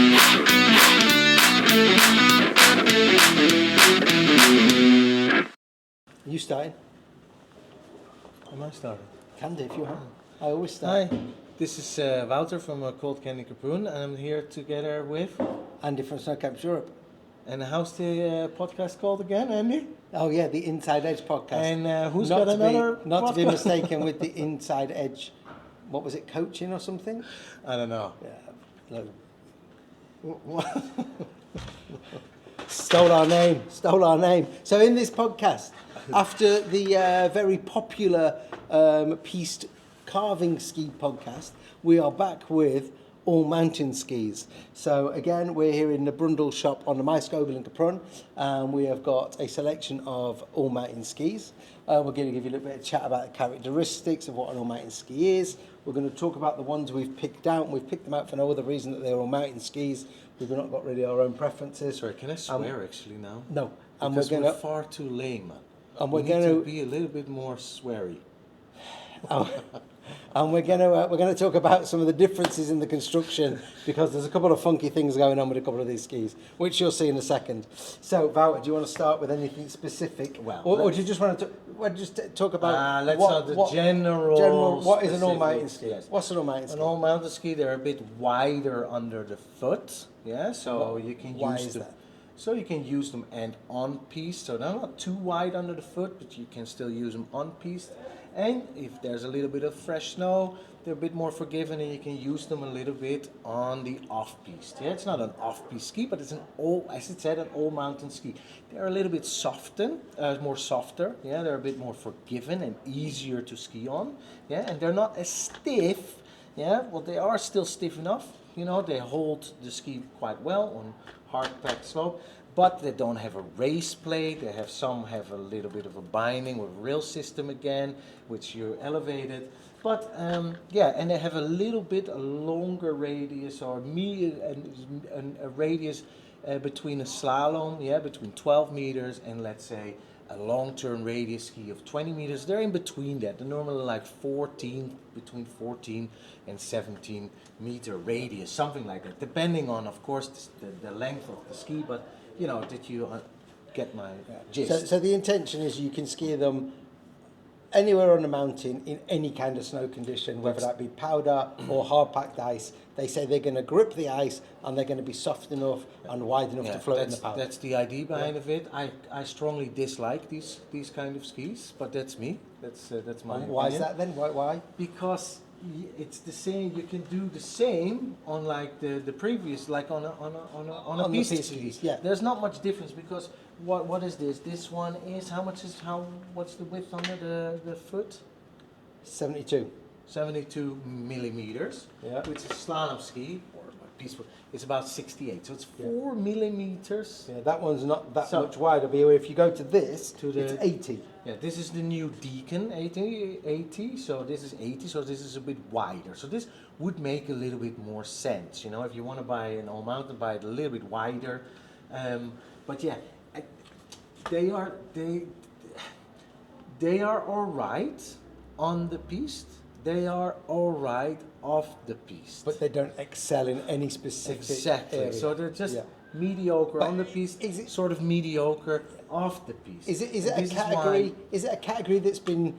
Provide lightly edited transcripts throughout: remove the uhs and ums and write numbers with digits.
You starting? Am I starting? Can do if you want. I always start. Hi, this is Wouter from Cold Candy Caproon, and I'm here together with... Andy from Snowcamps Europe. And how's the podcast called again, Andy? Oh yeah, the Inside Edge podcast. And who's not got another Not to be podcast? mistaken with the Inside Edge, what was it, coaching or something? I don't know. Yeah, Stole our name. So in this podcast, after the very popular piste carving ski podcast, we are back with all mountain skis. So again, we're here in the Brundle shop on the Maescovil in Capron, and we have got a selection of all mountain skis. We're going to give you a little bit of chat about the characteristics of what an all mountain ski is. We're going to talk about the ones we've picked out. We've picked them out for no other reason that they're all mountain skis. We've not got really our own preferences. Sorry, can I swear actually now? No. And because we're we're far too lame, man. And we we're need going to be a little bit more sweary. And we're going to talk about some of the differences in the construction, because there's a couple of funky things going on with a couple of these skis, which you'll see in a second. So, Wouter, do you want to start with anything specific? Well, or do you just want to talk about let's start the general what is an all-mountain ski? Yes. What's an all-mountain ski? An all-mountain ski, they're a bit wider under the foot, yeah, so you can Why use is them. that? So you can use them and on piste, so they're not too wide under the foot, but you can still use them on piste. And if there's a little bit of fresh snow, they're a bit more forgiving, and you can use them a little bit on the off-piste. Yeah, it's not an off-piste ski, but it's as it said, an all-mountain ski. They're a little bit more softer. Yeah, they're a bit more forgiving and easier to ski on. Yeah, and they're not as stiff. Yeah, well, they are still stiff enough. You know, they hold the ski quite well on hard-packed slope. But they don't have a race plate. Some have a little bit of a binding with a rail system again, which you elevated. But and they have a little bit a longer radius, or a radius between a slalom, between 12 meters and, let's say, a long-term radius ski of 20 meters. They're in between that. They're normally like between 14 and 17 meter radius, something like that, depending on, of course, the length of the ski. But you know, did you get my gist? So the intention is you can ski them anywhere on the mountain in any kind of snow condition, whether that be powder or hard-packed ice. They say they're going to grip the ice and they're going to be soft enough and wide enough to float in the powder. That's the idea behind of it. I strongly dislike these kind of skis, but that's me. That's my opinion. Why is that then? Why? Because it's the same. You can do the same on like the previous, like on a piste ski. Yeah. There's not much difference, because what is this? This one is what's the width under the foot? 72. 72 millimeters. Yeah. Which is slalom ski or piste. It's about 68. So it's 4 millimeters. Yeah, that one's not that much wider. But if you go to this, it's 80. Yeah, this is the new Deacon 80, so this is 80, so this is a bit wider. So this would make a little bit more sense, you know, if you want to buy an all mountain, buy it a little bit wider. But yeah, they are all right on the piste. They are all right off the piste. But they don't excel in any specific area. So they're just mediocre on the piste. Is it sort of mediocre off the piste? Is it a category? Is it a category that's been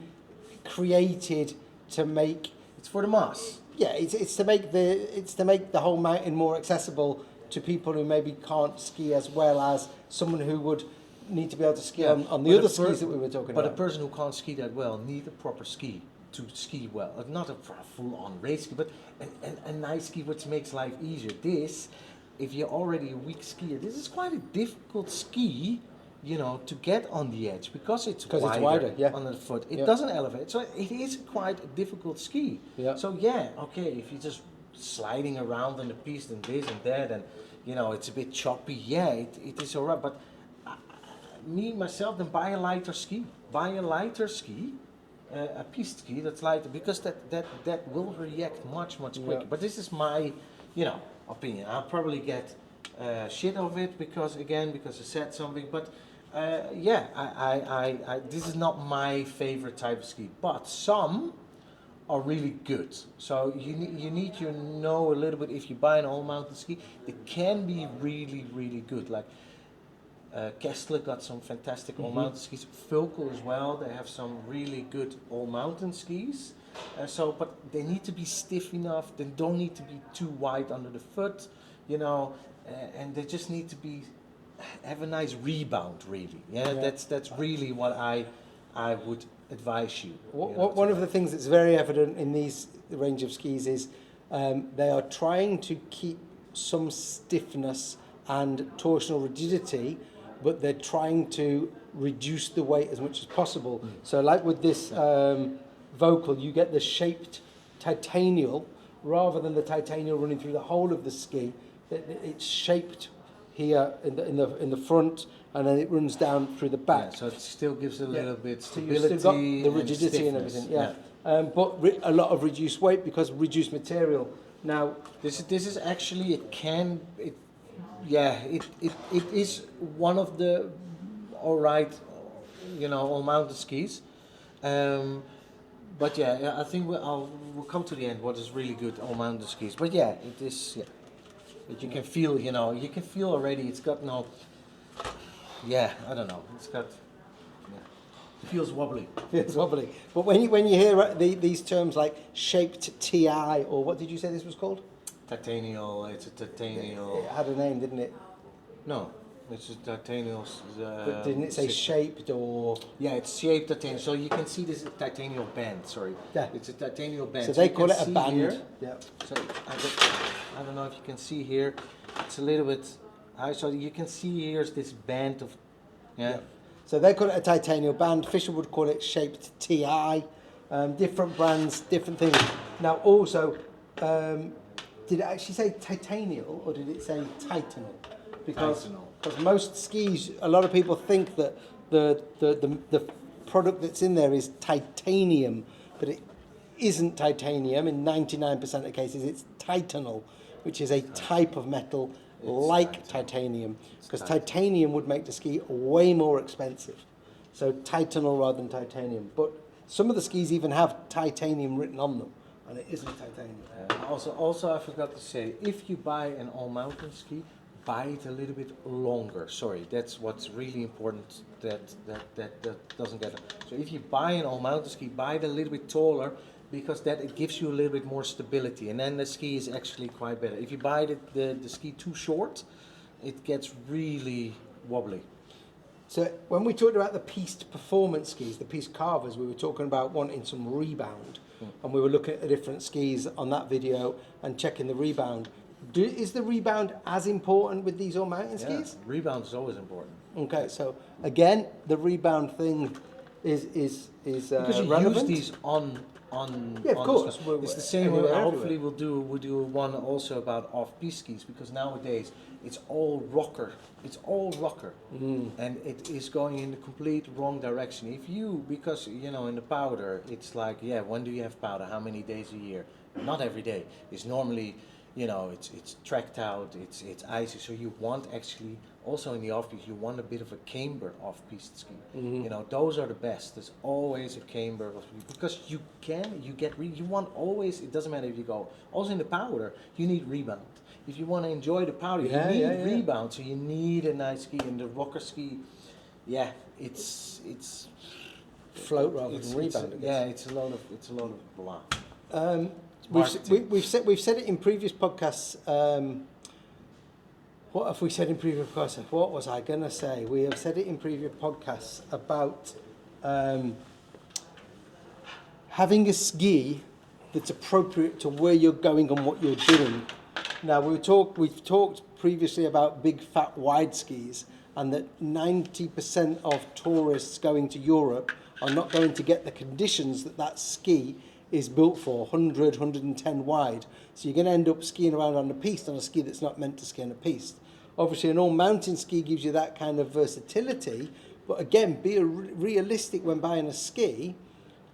created to make? It's for the mass. Yeah, it's to make the whole mountain more accessible to people who maybe can't ski as well as someone who would need to be able to ski on the other skis that we were talking about. But a person who can't ski that well needs a proper ski to ski well. Not a full-on race ski, but a nice ski which makes life easier. This, if you're already a weak skier, this is quite a difficult ski, you know, to get on the edge, because it's wider on the foot. It doesn't elevate, so it is quite a difficult ski. Yeah. So if you're just sliding around on the piste and this and that, and you know, it's a bit choppy. Yeah, it is alright. But myself, then buy a lighter ski. A piste ski that's lighter, because that will react much quicker. Yeah. But this is my, opinion. I'll probably get shit of it because I said something. But I this is not my favorite type of ski. But some are really good. So you need to know a little bit. If you buy an all mountain ski, it can be really really good. Like Kessler got some fantastic all mountain skis. Völkel as well. They have some really good all mountain skis. But they need to be stiff enough. They don't need to be too wide under the foot, you know, and they just need to be have a nice rebound. Really, yeah. That's really what I would advise you. One of the things that's very evident in these range of skis is they are trying to keep some stiffness and torsional rigidity, but they're trying to reduce the weight as much as possible. So like with this Völkel, you get the shaped titanial rather than the titanial running through the whole of the ski. It's shaped here in the front, and then it runs down through the back. Yeah, so it still gives a little bit So stability, you've still got the rigidity and everything. Yeah. But a lot of reduced weight because reduced material. Now this is actually it is one of the all right, you know, all mountain skis. But yeah, I think we'll come to the end. What is really good all mountain skis? But yeah, it is. Yeah, but you can feel, you know, already. It's got no. Yeah, I don't know. It's got. Yeah, it feels wobbly. Feels wobbly. But when you hear these terms like shaped TI, or what did you say this was called? Titanial. It's a titanial. It had a name, didn't it? No. It's a titanial. But didn't it say shaped or? Yeah, it's shaped titanium. So you can see this titanial band. Sorry. Yeah. It's a titanial band. So they call it a band. Here, yeah. So I don't know if you can see here. It's a little bit. So you can see here's this band of. Yeah. So they call it a titanial band. Fisher would call it shaped TI. Different brands, different things. Now also, did it actually say titanial or did it say titanal? Because most skis, a lot of people think that the product that's in there is titanium, but it isn't titanium. In 99% of cases, it's titanal, which is a type of metal like titanium. Because titanium would make the ski way more expensive. So titanal rather than titanium. But some of the skis even have titanium written on them, and it isn't titanium. Also, I forgot to say, if you buy an all-mountain ski, buy it a little bit longer. Sorry, that's what's really important that doesn't get it. So if you buy an all-mountain ski, buy it a little bit taller because that it gives you a little bit more stability, and then the ski is actually quite better. If you buy the ski too short, it gets really wobbly. So when we talked about the Piste Performance Skis, the Piste Carvers, we were talking about wanting some rebound, and we were looking at the different skis on that video and checking the rebound. Is the rebound as important with these all-mountain skis? Yeah, rebound is always important. Okay, so again, the rebound thing is because you relevant. use these on Yeah, of course. It's the same way. Everywhere, Hopefully, we'll do one also about off-piste skis because nowadays it's all rocker. It's all rocker, and it is going in the complete wrong direction. If you, because you know, in the powder, it's like, yeah, when do you have powder? How many days a year? Not every day. It's normally, you know, it's tracked out. It's icy. So you want actually also in the off-piste, you want a bit of a camber off-piste ski. You know, those are the best. There's always a camber because you want always. It doesn't matter if you go. Also in the powder, you need rebound. If you want to enjoy the powder, you need rebound. So you need a nice ski. And the rocker ski, it's float rather than rebound. It's a lot of blah. We've said it in previous podcasts. What have we said in previous podcasts? What was I going to say? We have said it in previous podcasts about having a ski that's appropriate to where you're going and what you're doing. Now we've talked previously about big fat wide skis, and that 90% of tourists going to Europe are not going to get the conditions that ski is built for, 100, 110 wide. So you're going to end up skiing around on the piste on a ski that's not meant to ski on a piste. Obviously an all-mountain ski gives you that kind of versatility, but again, be realistic when buying a ski.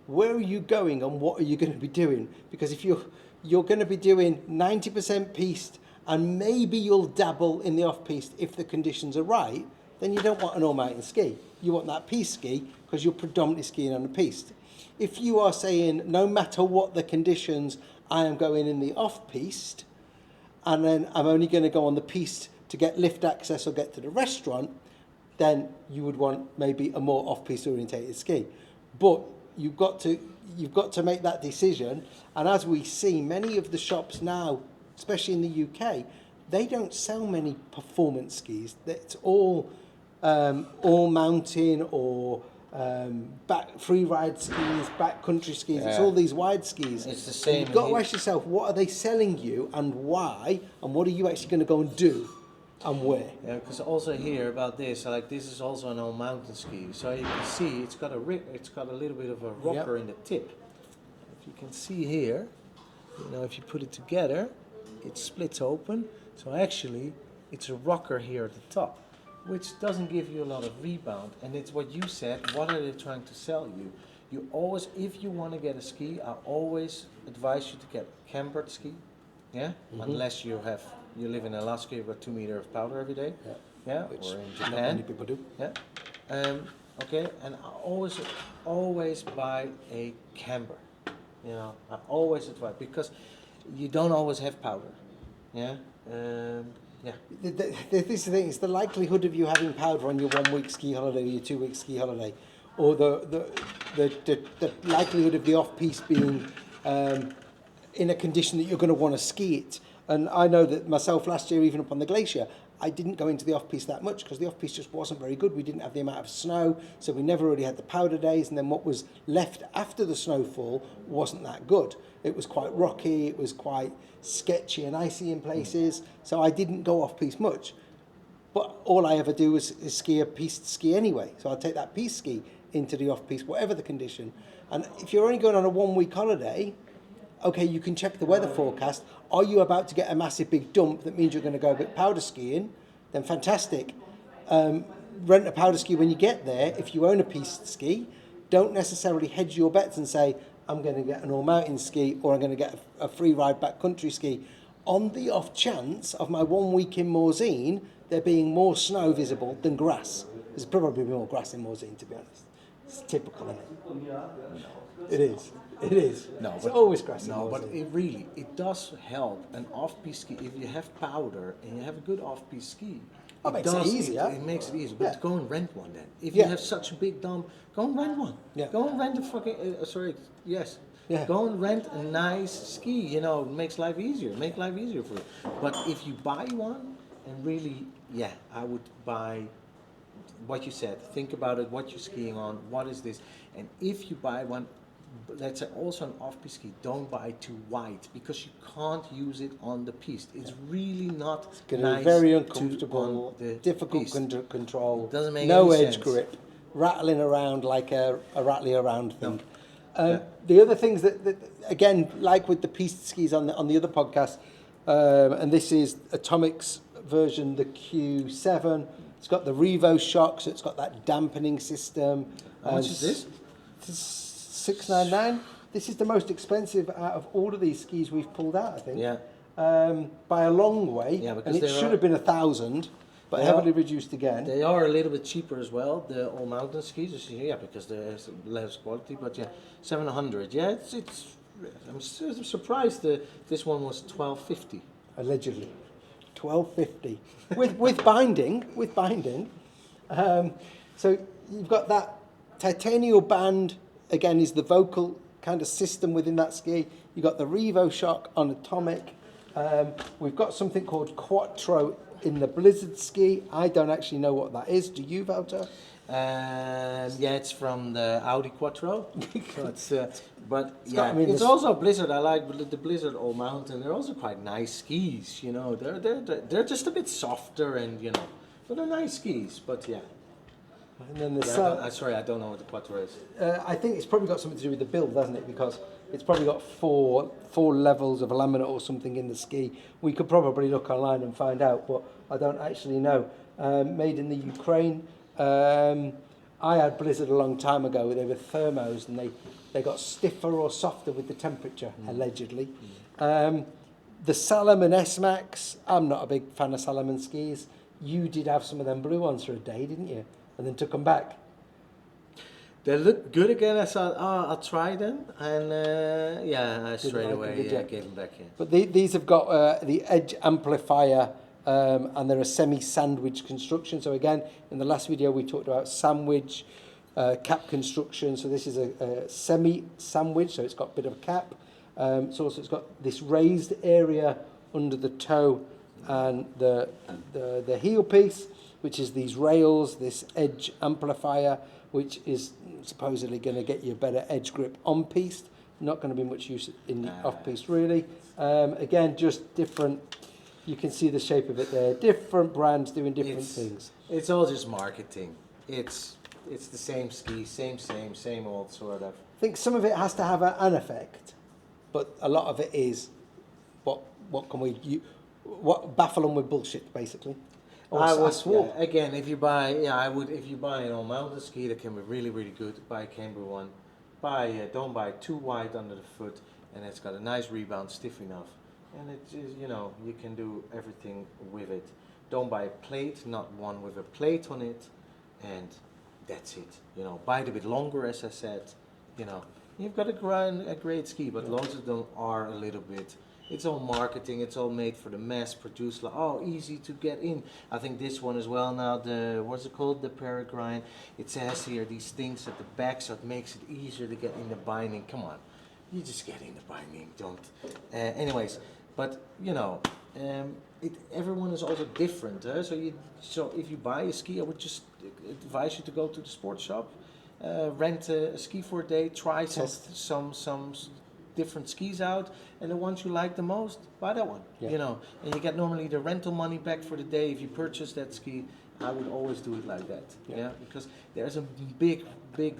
Where are you going and what are you going to be doing? Because if you're going to be doing 90% piste and maybe you'll dabble in the off-piste if the conditions are right, then you don't want an all-mountain ski. You want that piste ski because you're predominantly skiing on the piste. If you are saying, no matter what the conditions, I am going in the off-piste, and then I'm only going to go on the piste to get lift access or get to the restaurant, then you would want maybe a more off-piste orientated ski. But you've got to make that decision. And as we see, many of the shops now, especially in the UK, they don't sell many performance skis. It's all mountain or back Freeride skis, backcountry skis. It's all these wide skis. It's the same. You've got to ask yourself, what are they selling you and why, and what are you actually going to go and do and where? Yeah, because also here about this, like this is also an old mountain ski. So you can see it's got a little bit of a rocker in the tip. If you can see here, if you put it together, it splits open. So actually, it's a rocker here at the top, which doesn't give you a lot of rebound. And it's what you said, what are they trying to sell you? You always, if you want to get a ski, I always advise you to get a cambered ski, unless you live in Alaska, you've got 2 meters of powder every day, Which or in not Japan. many people do. Okay, and I always buy a camber. I always advise, because you don't always have powder, This is the thing, it's the likelihood of you having powder on your 1 week ski holiday or your 2 week ski holiday, or the likelihood of the off-piste being in a condition that you're going to want to ski it. And I know that myself last year, even up on the glacier, I didn't go into the off-piste that much because the off-piste just wasn't very good. We didn't have the amount of snow, so we never really had the powder days, and then what was left after the snowfall wasn't that good. It was quite rocky, it was quite sketchy and icy in places, so I didn't go off-piste much. But all I ever do is ski a piste ski anyway, so I'll take that piste ski into the off-piste, whatever the condition. And if you're only going on a 1 week holiday, okay, you can check the weather forecast. Are you about to get a massive big dump that means you're going to go a bit powder skiing? Then fantastic. Rent a powder ski when you get there. If you own a piste ski, don't necessarily hedge your bets and say, I'm going to get an all-mountain ski or I'm going to get a Freeride backcountry ski. On the off chance of my 1 week in Morzine, there being more snow visible than grass. There's probably more grass in Morzine, to be honest. It's typical, isn't it? It is. It is. No, it's always grassy. No, but it does help an off-piste ski if you have powder and you have a good off-piste ski. It makes it easier. It makes it easier. But go and rent one then. If you have such a big dump, go and rent one. Yeah. Go and rent a fucking. Go and rent a nice ski. It makes life easier. Make life easier for you. But if you buy one and really, I would buy. What you said. Think about it. What you're skiing on. What is this? And if you buy one, let's say also an off-piste ski, don't buy too wide because you can't use it on the piste. It's really not It's going nice to be very uncomfortable, difficult to control, doesn't make no any edge sense. grip, rattling around like a rattly around thing. The other things that again, like with the piste skis on the other podcast, and this is Atomic's version, the Q7. It's got the Revo shock, so it's got that dampening system. How much is this? $699. This is the most expensive out of all of these skis we've pulled out, I think. Yeah. By a long way. Yeah, because and it should have been 1,000, but heavily reduced again. They are a little bit cheaper as well, the all mountain skis. Because they're less quality, but 700. Yeah, it's. I'm surprised this one was $1,250. Allegedly, $1,250 with binding. So you've got that titanium band. Again, is the vocal kind of system within that ski. You've got the Revo shock on Atomic. We've got something called Quattro in the Blizzard ski. I don't actually know what that is. Do you, Wouter? It's from the Audi Quattro. I mean, it's also Blizzard. I like the Blizzard All Mountain. They're also quite nice skis. They're just a bit softer and but they're nice skis. But And then I don't know what the Quattro is. I think it's probably got something to do with the build, hasn't it? Because it's probably got four levels of laminate or something in the ski. We could probably look online and find out, but I don't actually know. Made in the Ukraine. I had Blizzard a long time ago. They were thermos, and they got stiffer or softer with the temperature, allegedly. The Salomon S-Max. I'm not a big fan of Salomon skis. You did have some of them blue ones for a day, didn't you? And then took them back. They looked good again. I thought, oh, I'll try them, and I straight like away them, did you? gave them back. Yeah. But these have got the edge amplifier, and they're a semi-sandwich construction. So again, in the last video we talked about sandwich cap construction. So this is a semi-sandwich, so it's got a bit of a cap. It's got this raised area under the toe and the heel piece, which is these rails, this edge amplifier, which is supposedly going to get you a better edge grip on piste. Not going to be much use in the off-piste really. Again, just different. You can see the shape of it there. Different brands doing different things. It's all just marketing. It's the same ski, same old sort of. I think some of it has to have an effect, but a lot of it is what can we baffle them with bullshit basically. Again, if you buy, if you buy an all-mountain ski that can be really, really good, buy a camber one. Don't buy too wide under the foot, and it's got a nice rebound, stiff enough, and it is, you can do everything with it. Don't buy a plate, not one with a plate on it, and that's it. Buy it a bit longer, as I said. You've got a great ski, but loads of them are a little bit. It's all marketing. It's all made for the mass produced. Easy to get in. I think this one as well now. What's it called? The Peregrine. It says here these things at the back, so it makes it easier to get in the binding. Come on, you just get in the binding. Don't. Anyways, but everyone is also different. So if you buy a ski, I would just advise you to go to the sports shop, rent a ski for a day, try some different skis out, and the ones you like the most, buy that one. And you get normally the rental money back for the day if you purchase that ski. I would always do it like that. Because there's a big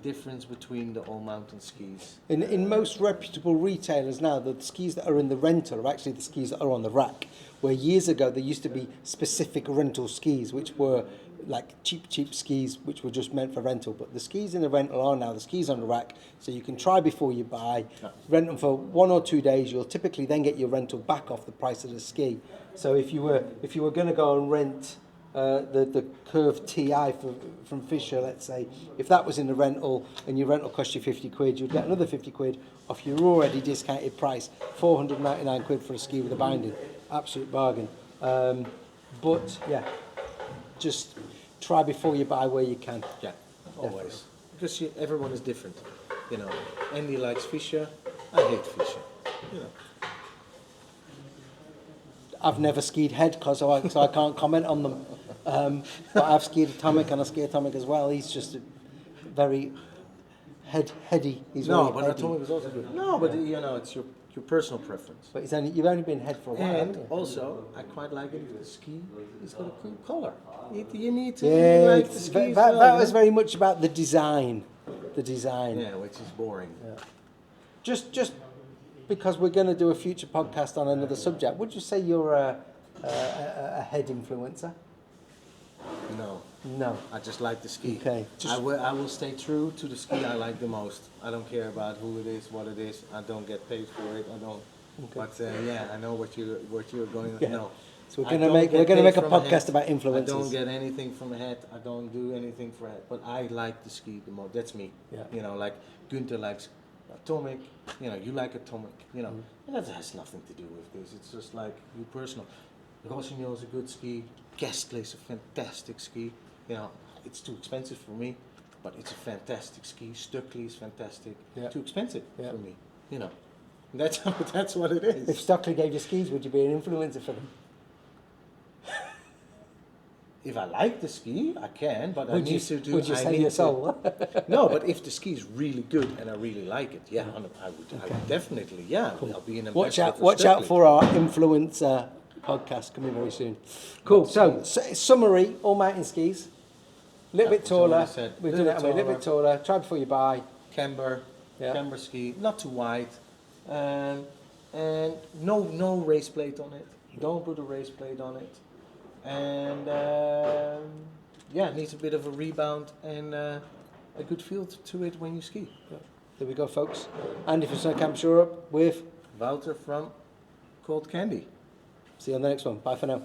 difference between the all mountain skis. In most reputable retailers now, the skis that are in the rental are actually the skis that are on the rack, where years ago there used to be specific rental skis which were like cheap skis which were just meant for rental, but the skis in the rental are now the skis on the rack, so you can try before you buy, rent them for 1 or 2 days. You'll typically then get your rental back off the price of the ski. So if you were going to go and rent the curved TI from Fisher, let's say, if that was in the rental and your rental cost you 50 quid, you'd get another 50 quid off your already discounted price, 499 quid for a ski with a binding. Absolute bargain. But yeah, just try before you buy where you can. Yeah, always. Because everyone is different. Andy likes Fisher, I hate Fisher. I've never skied head so I can't comment on them. But I've skied Atomic and I ski Atomic as well. He's just very heady. But Atomic is also good. No, but it's your personal preference. But you've only been head for a while. And also, I quite like it. The ski, it's got a cool color. You need to like the ski. That was very much about the design. Yeah, which is boring. Yeah. Just because we're going to do a future podcast on another subject, would you say you're a head influencer? No. I just like the ski. Okay. I will stay true to the ski I like the most. I don't care about who it is, what it is. I don't get paid for it. I don't. Okay. But I know what you're going. Yeah. No. So we're gonna make a podcast about influencers. I don't get anything from a head. I don't do anything for a head. But I like the ski the most. That's me. Yeah. Like Gunther likes Atomic. You like Atomic. And that has nothing to do with this. It's just like you personal. Rossignol is a good ski. Gastley is a fantastic ski. It's too expensive for me, but it's a fantastic ski. Stockley is fantastic. Yeah. Too expensive for me. That's what it is. If Stockley gave you skis, would you be an influencer for them? If I like the ski, I can, but I need to do. Would you sell your soul? No, but if the ski is really good and I really like it, I would definitely. Yeah, cool. I'll be an ambassador. Watch out for our influencer podcast coming very soon. Cool. So summary: all mountain skis, a little bit taller. We've done it. A little bit taller. Try before you buy. Camber ski, not too wide, and no race plate on it. Don't put a race plate on it. And it needs a bit of a rebound and a good feel to it when you ski. Yeah. There we go, folks. Andy from Snow Camp Europe with Wouter from Cold Candy. See you on the next one. Bye for now.